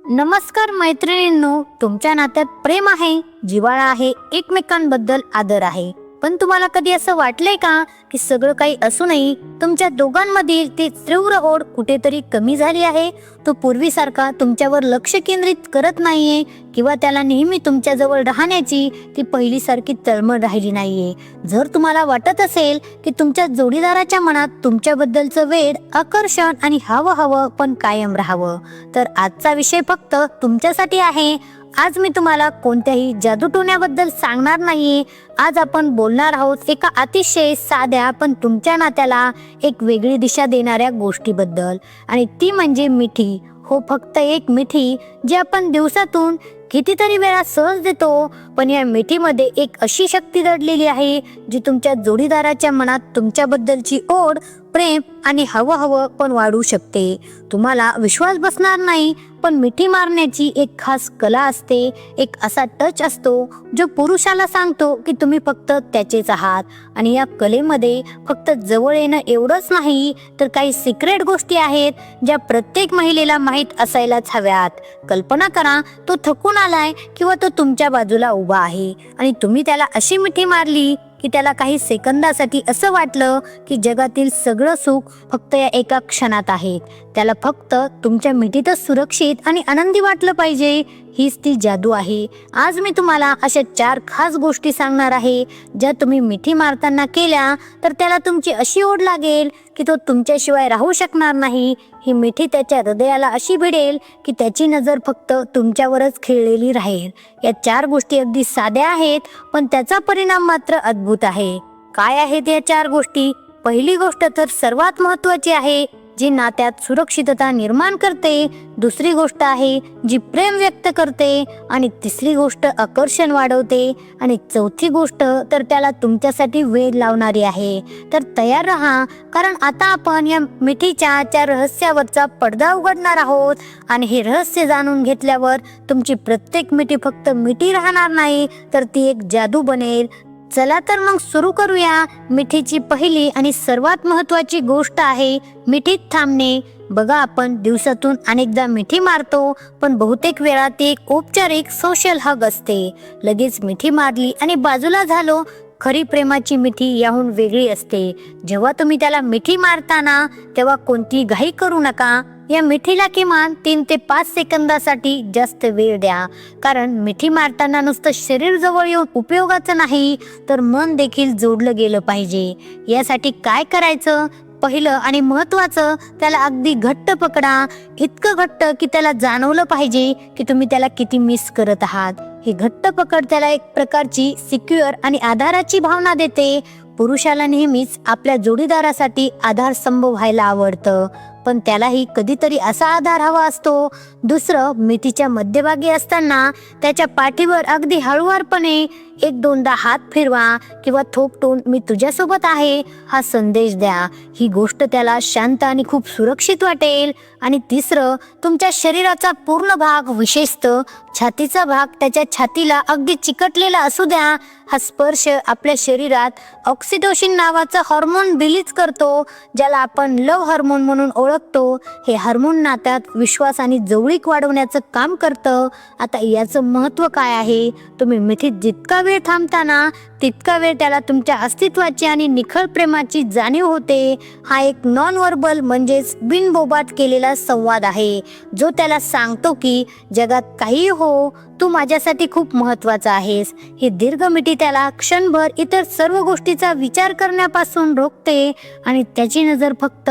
नमस्कार मैत्रिणींनो, तुमच्या नात्यात प्रेम आहे, जिव्हाळा आहे, एकमेकांबद्दल आदर आहे. पण तुम्हाला कधी असं वाटलंय का की सगळं काही असूनही तुमच्या दोघांमधील ती तीव्र ओढ कुठेतरी कमी झाली आहे? तो पूर्वीसारखा तुमच्यावर लक्ष केंद्रित करत नाहीये किंवा त्याला नेहमी तुमच्या जवळ राहण्याची ती पहिलीसारखी तळमळ राहिली नाहीये. जर तुम्हाला वाटत असेल की तुमच्या जोडीदाराच्या मनात तुमच्याबद्दलचं वेड, आकर्षण आणि हवं पण कायम राहावं, तर आजचा विषय फक्त तुमच्यासाठी आहे. आज मी तुम्हाला कोणत्याही जादूटोण्याबद्दल सांगणार नाही. आज आपण बोलणार आहोत एका अतिशय साध्या पण तुमच्या नात्याला एक वेगळी दिशा देणाऱ्या गोष्टीबद्दल, आणि ती म्हणजे मिठी. हो, फक्त एक मिठी जी आपण दिवसातून कितीतरी वेळा सहज देतो. पण या मिठीमध्ये एक अशी शक्ती दडलेली आहे जी तुमच्या जोडीदाराच्या मनात तुमच्याबद्दलची ओढ, प्रेम आणि हवं पण वाढवू शकते. तुम्हाला विश्वास बसणार नाही, पण मिठी मारण्याची एक खास कला असते. एक असा टच असतो जो पुरुषाला सांगतो की तुम्ही फक्त त्याचेच आहात. आणि या कलेमध्ये फक्त जवळ येणं एवढंच नाही, तर काही सिक्रेट गोष्टी आहेत ज्या प्रत्येक महिलेला माहीत असायलाच हव्यात. कल्पना करा, तो थकून आलाय किंवा तो तुमच्या बाजूला उभा आहे आणि तुम्ही त्याला अशी मिठी मारली की त्याला काही सेकंदासाठी असं वाटलं की जगातील सगळं सुख फक्त या एका क्षणात आहे. त्याला फक्त तुमच्या मिठीतच सुरक्षित आणि आनंदी वाटलं पाहिजे. हीच ती जादू आहे. आज मी तुम्हाला अशा 4 खास गोष्टी सांगणार आहे ज्या तुम्ही मिठी मारताना केल्या तर त्याला तुमची अशी ओढ लागेल की तो तुमच्याशिवाय राहू शकणार नाही. ही मिठी त्याच्या हृदयाला अशी भिडेल की त्याची नजर फक्त तुमच्यावरच खिळलेली राहील. या 4 गोष्टी अगदी साध्या आहेत, पण त्याचा परिणाम मात्र अद्भुत आहे. काय आहेत या 4 गोष्टी? पहिली गोष्ट तर सर्वात महत्त्वाची आहे, जी नात्यात सुरक्षितता निर्माण करते. दुसरी गोष्ट आहे जी प्रेम व्यक्त करते. आणि तिसरी गोष्ट आकर्षण वाढवते. आणि चौथी गोष्ट तर त्याला तुमच्यासाठी वेळ लावणारी आहे. तर तयार राहा, कारण आता आपण या मिठीच्या 4 रहस्यावरचा पडदा उघडणार आहोत. आणि हे रहस्य जाणून घेतल्यावर तुमची प्रत्येक मिठी फक्त मिठी राहणार नाही, तर ती एक जादू बनेल. चला तर मग सुरू करूया. मिठीची पहिली आणि सर्वात महत्त्वाची गोष्ट आहे मिठीत थांबणे. बघा, आपण दिवसातून अनेकदा मिठी मारतो, पण बहुतेक वेळा ती एक औपचारिक सोशल हग असते. लगेच मिठी मारली आणि बाजूला झालो. खरी प्रेमाची मिठी याहून वेगळी असते. जेव्हा तुम्ही त्याला मिठी मारताना तेव्हा कोणती घाई करू नका. या मिठीला किमान 3 ते 5 सेकंदासाठी जास्त वेळ द्या, कारण मिठी मारताना नुसतं शरीर जवळ येऊन उपयोगाचं नाही, तर मन देखील जोडलं गेलं पाहिजे. यासाठी काय करायचं? पहिलं आणि महत्त्वाचं, त्याला अगदी घट्ट पकडा. इतकं घट्ट की त्याला जाणवलं पाहिजे की तुम्ही त्याला किती मिस करत आहात. ही घट्ट पकड त्याला एक प्रकारची सिक्युअर आणि आधाराची भावना देते. पुरुषाला नेहमीच आपल्या जोडीदारासाठी आधारस्तंभ व्हायला आवडतं, पण त्यालाही कधीतरी असा आधार हवा असतो. दुसरं, मिठीच्या मध्यभागी असताना त्याच्या पाठीवर अगदी हळुवारपणे 1-2दा हात फिरवा किंवा थोपटून मी तुझ्यासोबत आहे हा संदेश द्या. ही गोष्ट त्याला शांत आणि खूप सुरक्षित वाटेल. आणि तिसरं, तुमच्या शरीराचा पूर्ण भाग, विशेषतः छातीचा भाग, त्याच्या छातीला अगदी चिकटलेला असू द्या. हा स्पर्श आपल्या शरीरात ऑक्सिटोसिन नावाचा हार्मोन रिलीज करतो, ज्याला आपण लव्ह हार्मोन म्हणून ओळखतो. हे हार्मोन नात्यात विश्वास आणि जवळीक वाढवण्याचं काम करतं. आता याचं महत्त्व काय आहे? तुम्ही मिठीत जितका वेळ थांबताना तितका वेळ त्याला तुमच्या अस्तित्वाची आणि निखळ प्रेमाची जाणीव होते. हा एक नॉन व्हर्बल म्हणजेच बिनबोबाट केलेला संवाद आहे, जो त्याला सांगतो की जगात काही हो, तू माझ्यासाठी खूप महत्त्वाचा आहेस. ही दीर्घ मिठी त्याला क्षणभर इतर सर्व गोष्टीचा विचार करण्यापासून रोखते आणि त्याची नजर फक्त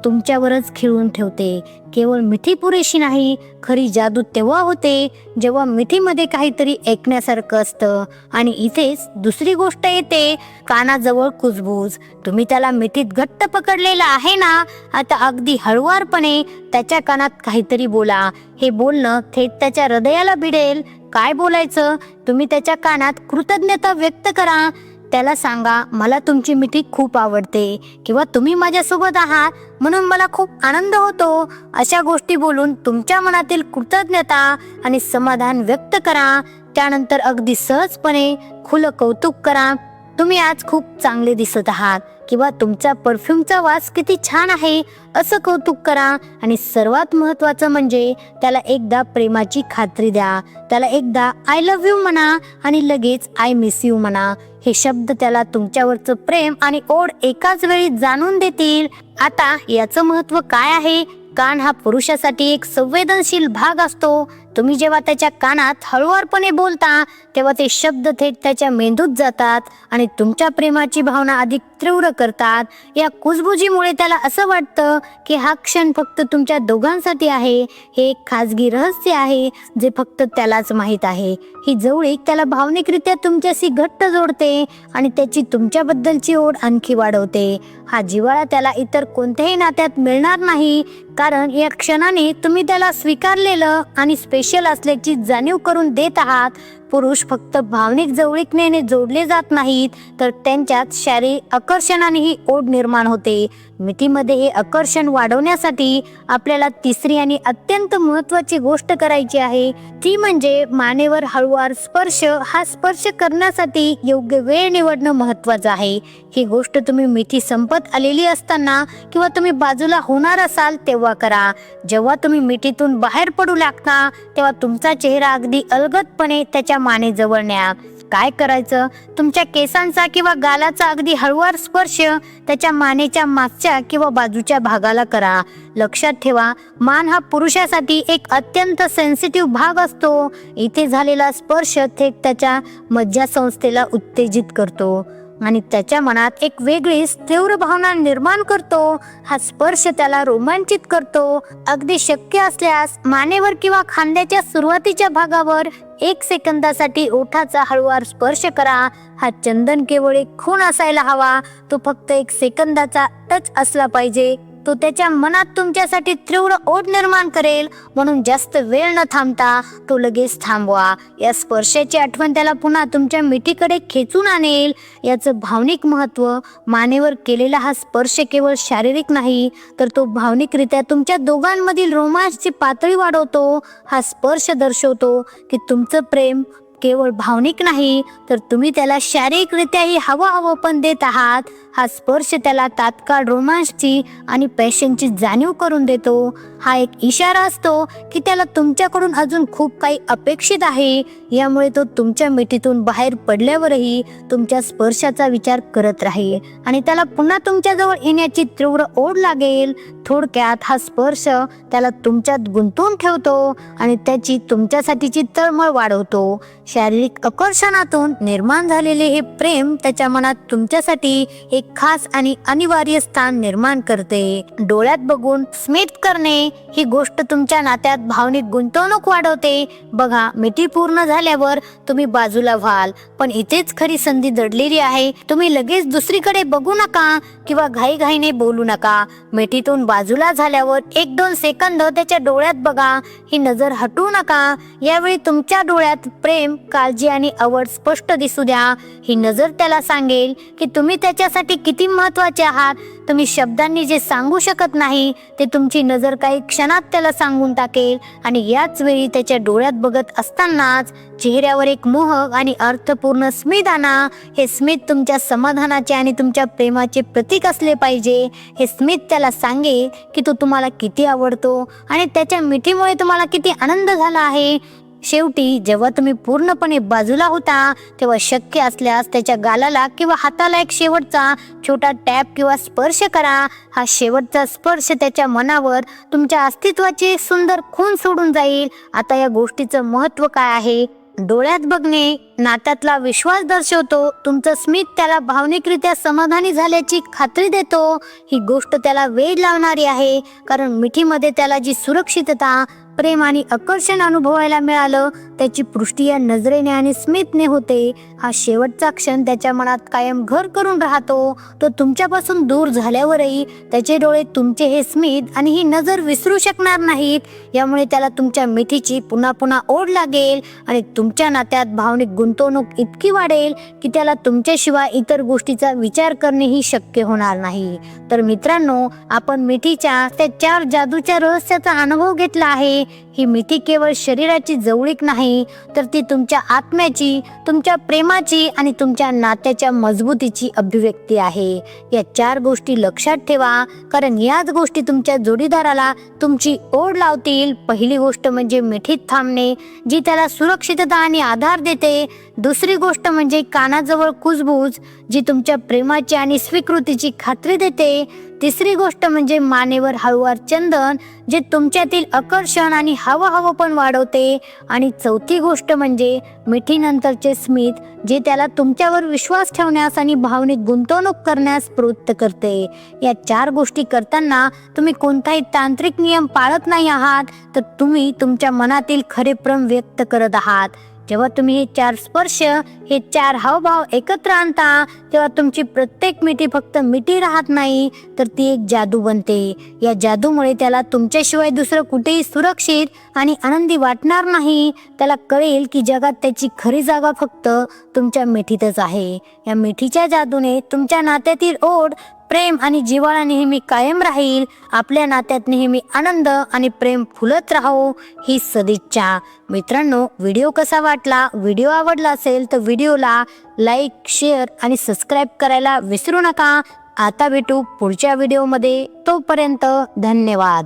तुमच्यावरच खिळून ठेवते. केवळ मिठी पुरेशी नाही, खरी जादू तेव्हा होते जेव्हा मिठीमध्ये काहीतरी ऐकण्यासारखं असतं. आणि इथेच दुसरी गोष्ट येते, कानाजवळ कुजबूज. तुम्ही त्याला मिठीत घट्ट पकडलेला आहे ना, आता अगदी हळुवारपणे त्याच्या कानात काहीतरी बोला. हे बोलणं थेट त्याच्या हृदयाला भिडेल. काय बोलायचं? तुम्ही त्याच्या कानात कृतज्ञता व्यक्त करा. त्याला सांगा, मला तुमची मिठी खूप आवडते, किंवा तुम्ही माझ्यासोबत आहात म्हणून मला खूप आनंद होतो. अशा गोष्टी बोलून तुमच्या मनातील कृतज्ञता आणि समाधान व्यक्त करा. त्यानंतर अगदी सहजपणे खुलं कौतुक करा. तुम्ही आज खूप चांगले दिसत आहात. किंवा तुमचा परफ्यूमचा वास किती छान आहे असं कौतुक करा. आणि सर्वात महत्त्वाचं म्हणजे त्याला एकदा प्रेमाची खात्री द्या. त्याला एकदा आय लव्ह यू म्हणा आणि लगेच आय मिस यू म्हणा. हे शब्द त्याला तुमच्यावरचं प्रेम आणि ओढ एकाच वेळी जाणून देतील. आता याचं महत्त्व काय आहे? कान हा पुरुषासाठी एक संवेदनशील भाग असतो. तुम्ही जेव्हा त्याच्या कानात हळुवारपणे बोलता तेव्हा ते शब्द थेट त्याच्या मेंदूत जातात आणि तुमच्या प्रेमाची भावना अधिक तीव्र करतात. या कुजबुजीमुळे त्याला असं वाटतं की हा क्षण फक्त तुमच्या दोघांसाठी आहे. हे एक खाजगी रहस्य आहे जे फक्त त्यालाच माहीत आहे. ही जवळीक त्याला भावनिकरित्या तुमच्याशी घट्ट जोडते आणि त्याची तुमच्याबद्दलची ओढ आणखी वाढवते. हा जिव्हाळा त्याला इतर कोणत्याही नात्यात मिळणार नाही, कारण या क्षणाने तुम्ही त्याला स्वीकारलेलं आणि स्पेशल असल्याची जाणीव करून देत आहात. पुरुष फक्त भावनिक जवळीकतेने जोडले जात नाहीत, तर त्यांच्यात शारीरिक आकर्षणानेही ओढ निर्माण होते. मिठीमध्ये हे आकर्षण वाढवण्यासाठी आपल्याला तिसरी आणि अत्यंत महत्त्वाची गोष्ट करायची आहे, ती म्हणजे मानेवर हळूवार स्पर्श. हा स्पर्श करण्यासाठी योग्य वेळ निवडणं महत्त्वाचं आहे. ही गोष्ट तुम्ही मिठी संपत आलेली असताना किंवा तुम्ही बाजूला होणार असाल तेव्हा करा. जेव्हा तुम्ही मिठीतून बाहेर पडू लागता तेव्हा तुमचा चेहरा अगदी अलगदपणे त्याच्या मानेजवळ न्या. काय करायचं? तुमच्या केसांचा किंवा गालाचा अगदी हळूवार स्पर्श त्याच्या मानेच्या मागच्या किंवा बाजूच्या भागाला करा. लक्षात ठेवा, मान हा पुरुषासाठी एक अत्यंत सेन्सिटिव्ह भाग असतो. इथे झालेला स्पर्श थेट त्याच्या मज्जासंस्थेला उत्तेजित करतो आणि त्याच्या मनात एक वेगळीच तीव्र भावना निर्माण करतो. हा स्पर्श त्याला रोमांचित करतो. अगदी शक्य असल्यास मानेवर किंवा खांद्याच्या सुरुवातीच्या भागावर 1 सेकंदासाठी ओठाचा हळूवार स्पर्श करा. हा चंदन केवळ एक खूण असायला हवा, तो फक्त 1 सेकंदाचा टच असला पाहिजे. तो त्याच्या मनात तुमच्यासाठी तीव्र ओढ निर्माण करेल. म्हणून जास्त वेळ न थांबता तो लगेच थांबवा. या स्पर्शाची आठवण त्याला पुन्हा तुमच्या मिठीकडे खेचून आणेल. याचं भावनिक महत्त्व, मानेवर केलेला हा स्पर्श केवळ शारीरिक नाही, तर तो भावनिकरित्या तुमच्या दोघांमधील रोमांसची पातळी वाढवतो. हा स्पर्श दर्शवतो की तुमचं प्रेम केवळ भावनिक नाही, तर तुम्ही त्याला शारीरिकरित्याही हवं पण देत आहात. हा स्पर्श त्याला तात्काळ रोमांसची आणि पॅशनची जाणीव करून देतो. हा एक इशारा असतो की त्याला तुमच्याकडून अजून खूप काही अपेक्षित आहे. यामुळे तो तुमच्या मिठीतून बाहेर पडल्यावरही तुमच्या स्पर्शाचा विचार करत राहील आणि त्याला पुन्हा तुमच्याजवळ येण्याची तीव्र ओढ लागेल. थोडक्यात हा स्पर्श त्याला तुमच्यात गुंतवून ठेवतो आणि त्याची तुमच्यासाठीची तळमळ वाढवतो. शारीरिक आकर्षणातून निर्माण झालेले हे प्रेम त्याच्या मनात तुमच्यासाठी एक खास आणि अनिवार्य स्थान निर्माण करते. डोळ्यात बघून स्मित करणे ही गोष्ट तुमच्या नात्यात भावनिक गुंतवणूक वाढवते. बघा, मिठी पूर्ण झाल्यावर तुम्ही बाजूला व्हाल, पण इथेच खरी संधी दडलेली आहे. तुम्ही लगेच दुसरीकडे बघू नका किंवा घाईघाईने बोलू नका. मिठीतून बाजूला झाल्यावर 1-2 सेकंद त्याच्या डोळ्यात बघा. ही नजर हटवू नका. यावेळी तुमच्या डोळ्यात प्रेम, काळजी आणि आवड स्पष्ट दिसू द्या. ही नजर त्याला सांगेल की तुम्ही त्याच्यासाठी किती महत्त्वाचे आहात. तुम्ही शब्दांनी जे सांगू शकत नाही ते तुमची नजर काही क्षणात त्याला सांगून टाकेल. आणि याच वेळी त्याच्या डोळ्यात बघत असतानाच चेहऱ्यावर एक मोहक आणि अर्थपूर्ण स्मित आणा. हे स्मित तुमच्या समाधानाचे आणि तुमच्या प्रेमाचे प्रतीक असले पाहिजे. हे स्मित त्याला सांगेल की तो तुम्हाला किती आवडतो आणि त्याच्या मिठीमुळे तुम्हाला किती आनंद झाला आहे. शेवटी जेव्हा तुम्ही पूर्णपणे बाजूला होता तेव्हा शक्य असल्यास त्याच्या गालाला किंवा हाताला एक शेवटचा छोटा टॅप किंवा स्पर्श करा. हा शेवटचा स्पर्श त्याच्या मनावर तुमच्या अस्तित्वाची एक सुंदर खूण सोडून जाईल. आता या गोष्टीचं महत्त्व काय आहे? डोळ्यात बघणे नात्यातला विश्वास दर्शवतो. तुमचं स्मित त्याला भावनिकरित्या समाधानी झाल्याची खात्री देतो. ही गोष्ट त्याला वेळ लावणारी आहे, कारण मिठीमध्ये त्याला जी सुरक्षितता, प्रेम आणि आकर्षण अनुभवायला मिळालं त्याची पुष्टी या नजरेने आणि स्मितने होते. हा शेवटचा क्षण त्याच्या मनात कायम घर करून राहतो. तो तुमच्यापासून दूर झाल्यावरही त्याचे डोळे तुमचे हे स्मित आणि ही नजर विसरू शकणार नाहीत. यामुळे त्याला तुमच्या मिठीची पुन्हा पुन्हा ओढ लागेल आणि तुमच्या नात्यात भावनिक गुंतवणूक इतकी वाढेल की त्याला तुमच्याशिवाय इतर गोष्टीचा विचार करणेही शक्य होणार नाही. तर मित्रांनो, आपण मिठीच्या त्या 4 जादूच्या रहस्याचा अनुभव घेतला आहे. ही मिठी केवळ शरीराची जवळीक नाही, तर ती तुमच्या आत्म्याची, तुमच्या प्रेमाची आणि तुमच्या नात्याच्या मजबूतीची अभिव्यक्ती आहे. या 4 गोष्टी लक्षात ठेवा, कारण याच गोष्टी तुमच्या जोडीदाराला तुमची ओढ लावतील. पहिली गोष्ट म्हणजे मिठीत थांबणे, जी त्याला सुरक्षितता आणि आधार देते. दुसरी गोष्ट म्हणजे कानाजवळ कुजबूज, जी तुमच्या प्रेमाची आणि स्वीकृतीची खात्री देते. तिसरी गोष्ट म्हणजे मानेवर हळूवार चंदन, जे तुमच्यातील आकर्षण आणि हवं पण वाढवते. आणि चौथी गोष्ट म्हणजे मिठीनंतरचे स्मित, जे त्याला तुमच्यावर विश्वास ठेवण्यास आणि भावनिक गुंतवणूक करण्यास प्रवृत्त करते. या 4 गोष्टी करताना तुम्ही कोणताही तांत्रिक नियम पाळत नाही आहात, तर तुम्ही तुमच्या मनातील खरे प्रेम व्यक्त करत आहात. जेव्हा तुम्ही हे 4 स्पर्श, हे 4 हावभाव एकत्र आणता, तेव्हा तुमची प्रत्येक मिठी फक्त मिठी राहत नाही, तर ती एक जादू बनते. या जादूमुळे त्याला तुमच्याशिवाय दुसरं कुठेही सुरक्षित आणि आनंदी वाटणार नाही. त्याला कळेल की जगात त्याची खरी जागा फक्त तुमच्या मिठीतच आहे. या मिठीच्या जादूने तुमच्या नात्यातील ओढ, प्रेम आणि जिव्हाळा नेहमी कायम राहील. आपल्या नात्यात नेहमी आनंद आणि प्रेम फुलत राहो, ही सदिच्छा. मित्रांनो, व्हिडिओ कसा वाटला? व्हिडिओ आवडला असेल तर व्हिडिओला लाईक, शेअर आणि सबस्क्राईब करायला विसरू नका. आता भेटू पुढच्या व्हिडिओमध्ये. तोपर्यंत धन्यवाद.